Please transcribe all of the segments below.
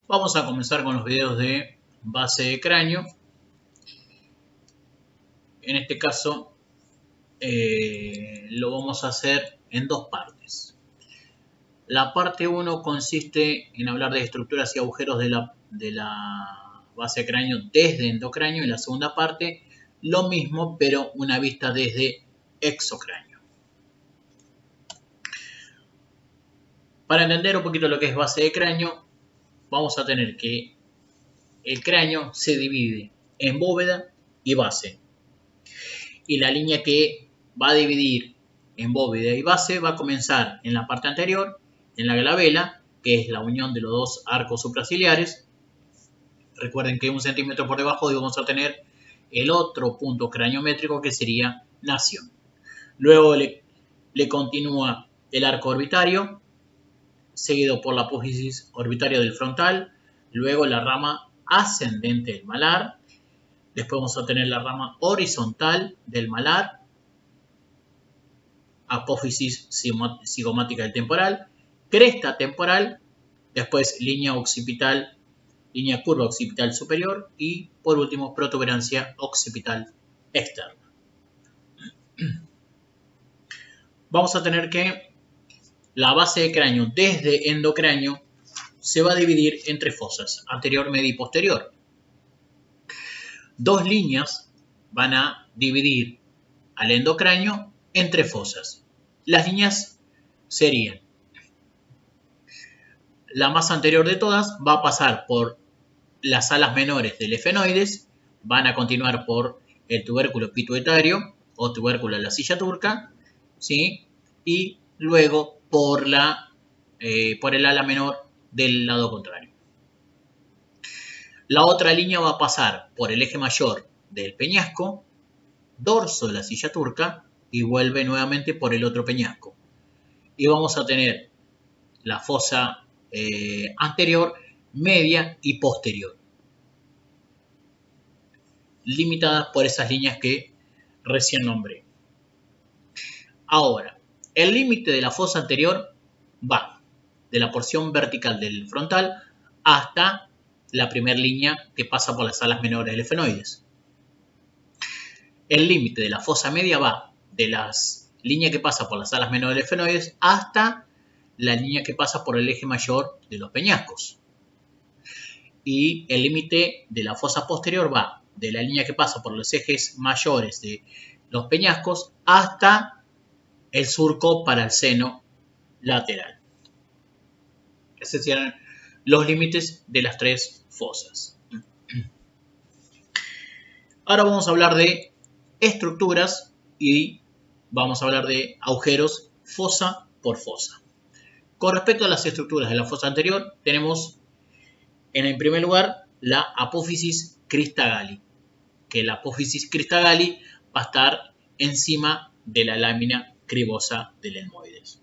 Vamos a comenzar con los videos de base de cráneo. En este caso lo vamos a hacer en dos partes. La parte 1 consiste en hablar de estructuras y agujeros de la base de cráneo desde endocráneo, y la segunda parte lo mismo, pero una vista desde exocráneo. Para entender un poquito lo que es base de cráneo, vamos a tener que el cráneo se divide en bóveda y base. Y la línea que va a dividir en bóveda y base va a comenzar en la parte anterior, en la glabela, que es la unión de los dos arcos supraciliares. Recuerden que 1 centímetro por debajo vamos a tener el otro punto craniométrico, que sería nación. Luego le continúa el arco orbitario, seguido por la apófisis orbitaria del frontal, luego la rama ascendente del malar. Después vamos a tener la rama horizontal del malar, apófisis cigomática del temporal, cresta temporal, después línea occipital, línea curva occipital superior y por último protuberancia occipital externa. Vamos a tener que la base de cráneo desde endocráneo se va a dividir en tres fosas, anterior, media y posterior. Dos líneas van a dividir al endocráneo en tres fosas. Las líneas serían: la más anterior de todas va a pasar por las alas menores del efenoides, van a continuar por el tubérculo pituitario o tubérculo de la silla turca, ¿sí? Y luego por el ala menor del lado contrario. La otra línea va a pasar por el eje mayor del peñasco, dorso de la silla turca, y vuelve nuevamente por el otro peñasco. Y vamos a tener la fosa anterior, media y posterior, limitadas por esas líneas que recién nombré. Ahora, el límite de la fosa anterior va de la porción vertical del frontal hasta la primera línea que pasa por las alas menores del efenoides. El límite de la fosa media va de la línea que pasa por las alas menores del efenoides hasta la línea que pasa por el eje mayor de los peñascos. Y el límite de la fosa posterior va de la línea que pasa por los ejes mayores de los peñascos hasta el surco para el seno lateral. Esos serían los límites de las tres fosas. Ahora vamos a hablar de estructuras y vamos a hablar de agujeros fosa por fosa. Con respecto a las estructuras de la fosa anterior, tenemos en primer lugar la apófisis crista galli, que la apófisis crista galli va a estar encima de la lámina cribosa del etmoides.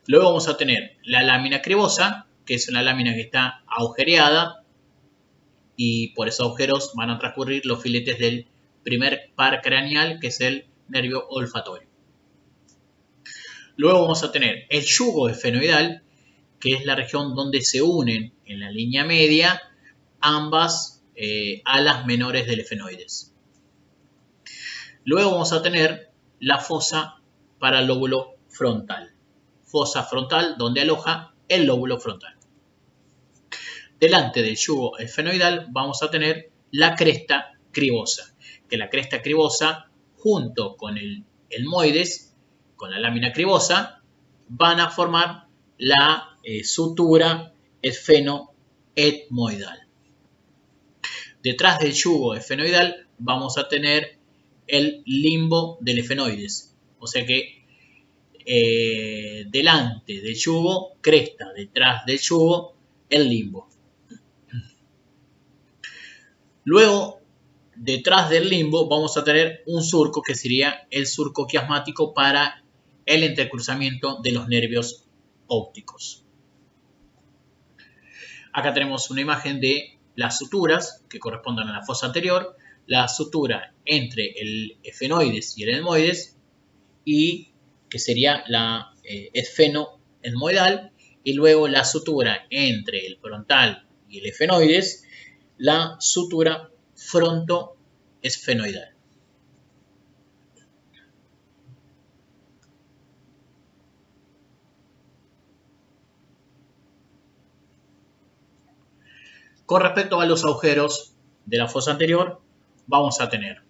Luego vamos a tener la lámina cribosa, que es una lámina que está agujereada, y por esos agujeros van a transcurrir los filetes del primer par craneal, que es el nervio olfatorio. Luego vamos a tener el yugo efenoidal, que es la región donde se unen en la línea media ambas alas menores del efenoides. Luego vamos a tener la fosa para el lóbulo frontal. Fosa frontal donde aloja el lóbulo frontal. Delante del yugo efenoidal vamos a tener la cresta cribosa, que la cresta cribosa junto con el etmoides, con la lámina cribosa, van a formar la sutura esfenoetmoidal. Detrás del yugo efenoidal vamos a tener el limbo del efenoides, o sea que delante del yugo, cresta, detrás del yugo, el limbo. Luego, detrás del limbo vamos a tener un surco, que sería el surco quiasmático para el entrecruzamiento de los nervios ópticos. Acá tenemos una imagen de las suturas que corresponden a la fosa anterior, la sutura entre el efenoides y el etmoides, y que sería la esfenoetmoidal, y luego la sutura entre el frontal y el efenoides, la sutura frontoesfenoidal. Con respecto a los agujeros de la fosa anterior, vamos a tener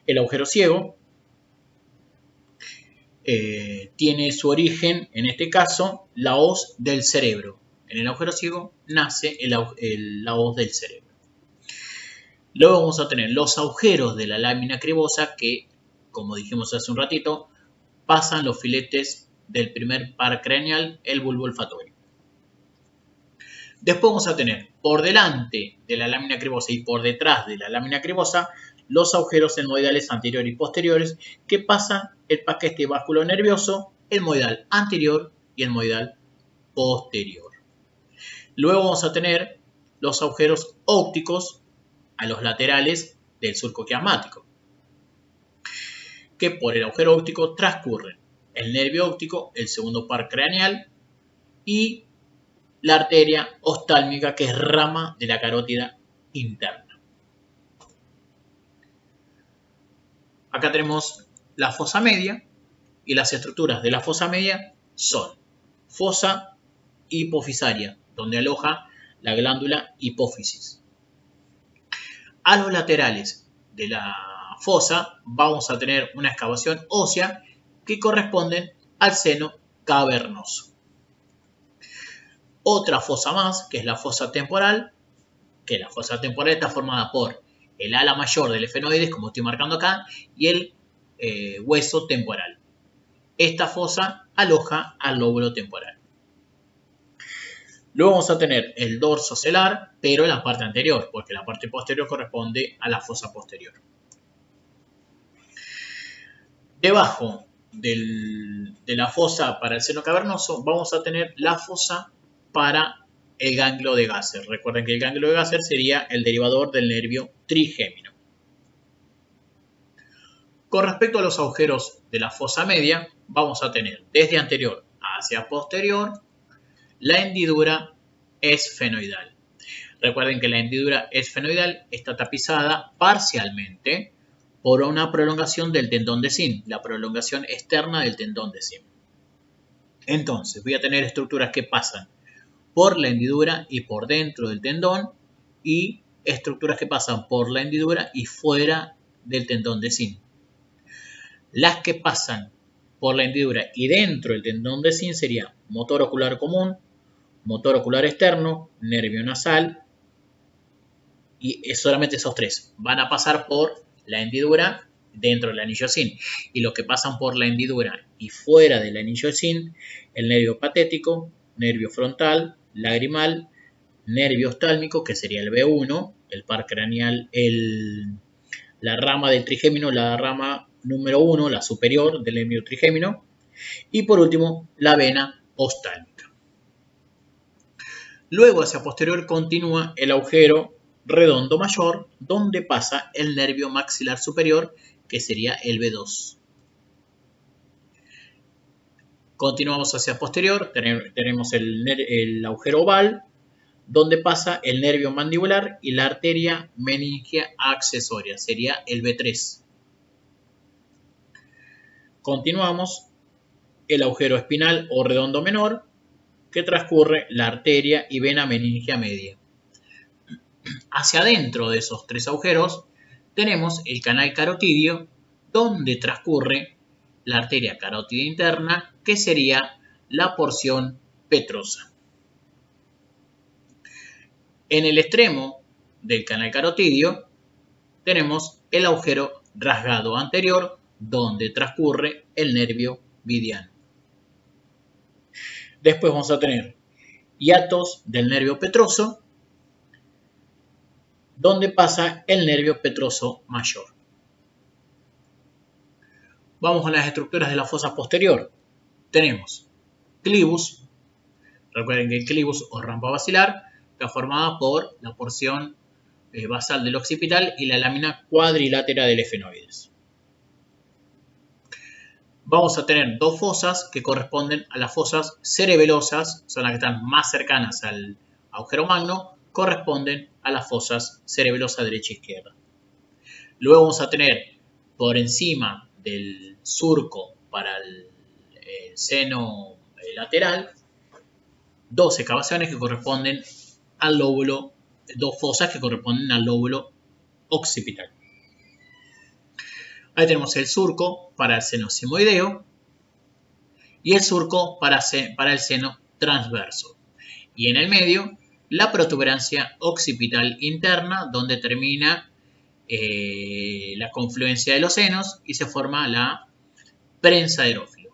el agujero ciego. Tiene su origen, en este caso, la hoz del cerebro. En el agujero ciego nace la hoz del cerebro. Luego vamos a tener los agujeros de la lámina cribosa que, como dijimos hace un ratito, pasan los filetes del primer par craneal, el bulbo olfatorio. Después vamos a tener por delante de la lámina cribosa y por detrás de la lámina cribosa los agujeros etmoidales anteriores y posteriores que pasan el paquete vasculo nervioso, el etmoidal anterior y el etmoidal posterior. Luego vamos a tener los agujeros ópticos a los laterales del surco quiasmático, que por el agujero óptico transcurren el nervio óptico, el segundo par craneal y la arteria oftálmica, que es rama de la carótida interna. Acá tenemos la fosa media y las estructuras de la fosa media son fosa hipofisaria, donde aloja la glándula hipófisis. A los laterales de la fosa vamos a tener una excavación ósea que corresponden al seno cavernoso. Otra fosa más, que es la fosa temporal, que la fosa temporal está formada por el ala mayor del efenoides, como estoy marcando acá, y el hueso temporal. Esta fosa aloja al lóbulo temporal. Luego vamos a tener el dorso celar, pero en la parte anterior, porque la parte posterior corresponde a la fosa posterior. Debajo de la fosa para el seno cavernoso vamos a tener la fosa para el ganglio de Gasser. Recuerden que el ganglio de Gasser sería el derivador del nervio trigémino. Con respecto a los agujeros de la fosa media, vamos a tener desde anterior hacia posterior la hendidura esfenoidal. Recuerden que la hendidura esfenoidal está tapizada parcialmente por una prolongación del tendón de Sim, la prolongación externa del tendón de Sim. Entonces, voy a tener estructuras que pasan por la hendidura y por dentro del tendón, y estructuras que pasan por la hendidura y fuera del tendón de Sim. Las que pasan por la hendidura y dentro del tendón de Sim serían motor ocular común, motor ocular externo, nervio nasal, y solamente esos tres van a pasar por la hendidura dentro del anillo Sim. Y los que pasan por la hendidura y fuera del anillo Sim, el nervio patético, nervio frontal, lagrimal, nervio oftálmico, que sería el B1, el par craneal, la rama del trigémino, la rama número 1, la superior del nervio trigémino, y por último la vena oftálmica. Luego hacia posterior continúa el agujero redondo mayor, donde pasa el nervio maxilar superior, que sería el B2. Continuamos hacia posterior, tenemos el agujero oval, donde pasa el nervio mandibular y la arteria meningia accesoria, sería el B3. Continuamos el agujero espinal o redondo menor, que transcurre la arteria y vena meningia media. Hacia adentro de esos tres agujeros tenemos el canal carotidio, donde transcurre la arteria carótida interna, que sería la porción petrosa. En el extremo del canal carotidio tenemos el agujero rasgado anterior, donde transcurre el nervio vidiano. Después vamos a tener hiatos del nervio petroso, donde pasa el nervio petroso mayor. Vamos a las estructuras de la fosa posterior. Tenemos clivus. Recuerden que el clivus o rampa basilar está formada por la porción basal del occipital y la lámina cuadrilátera del efenoides. vamos a tener dos fosas que corresponden a las fosas cerebelosas, son las que están más cercanas al agujero magno, corresponden a las fosas cerebelosas derecha e izquierda. Luego vamos a tener por encima del surco para el seno lateral, dos excavaciones que corresponden al lóbulo, dos fosas que corresponden al lóbulo occipital. Ahí tenemos el surco para el seno sigmoideo y el surco para el seno transverso. Y en el medio, la protuberancia occipital interna, donde termina la confluencia de los senos y se forma la prensa aerófilo.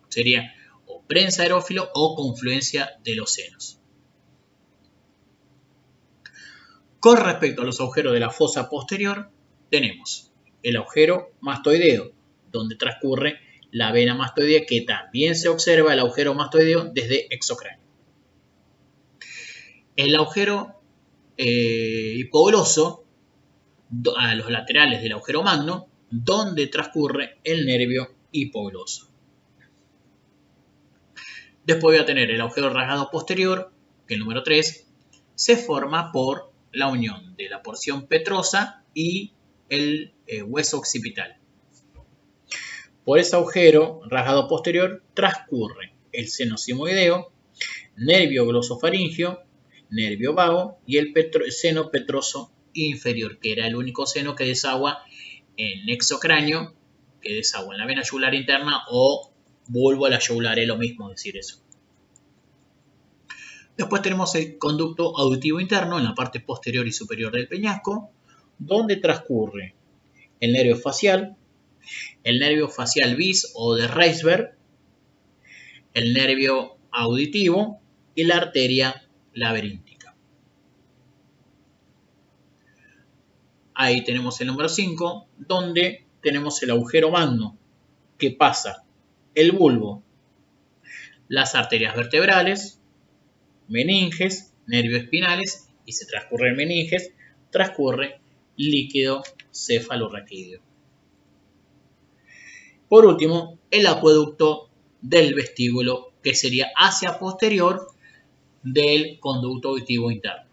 Sería o prensa aerófilo o confluencia de los senos. Con respecto a los agujeros de la fosa posterior, tenemos el agujero mastoideo, donde transcurre la vena mastoidea, que también se observa el agujero mastoideo desde exocráneo. El agujero hipogloso, a los laterales del agujero magno, donde transcurre el nervio hipogloso. Después voy a tener el agujero rasgado posterior, que el número 3 se forma por la unión de la porción petrosa y el hueso occipital. Por ese agujero rasgado posterior transcurre el seno sigmoideo, nervio glosofaringeo, nervio vago y el seno petroso inferior, que era el único seno que desagua en exocráneo, que desagua en la vena yugular interna o bulbo a la yugular, es lo mismo decir eso. Después tenemos el conducto auditivo interno en la parte posterior y superior del peñasco, donde transcurre el nervio facial bis o de Reisberg, el nervio auditivo y la arteria laberíntica. Ahí tenemos el número 5, donde tenemos el agujero magno, que pasa el bulbo, las arterias vertebrales, meninges, nervios espinales, y se transcurre el meninges, transcurre líquido cefalorraquídeo. Por último, el acueducto del vestíbulo, que sería hacia posterior del conducto auditivo interno.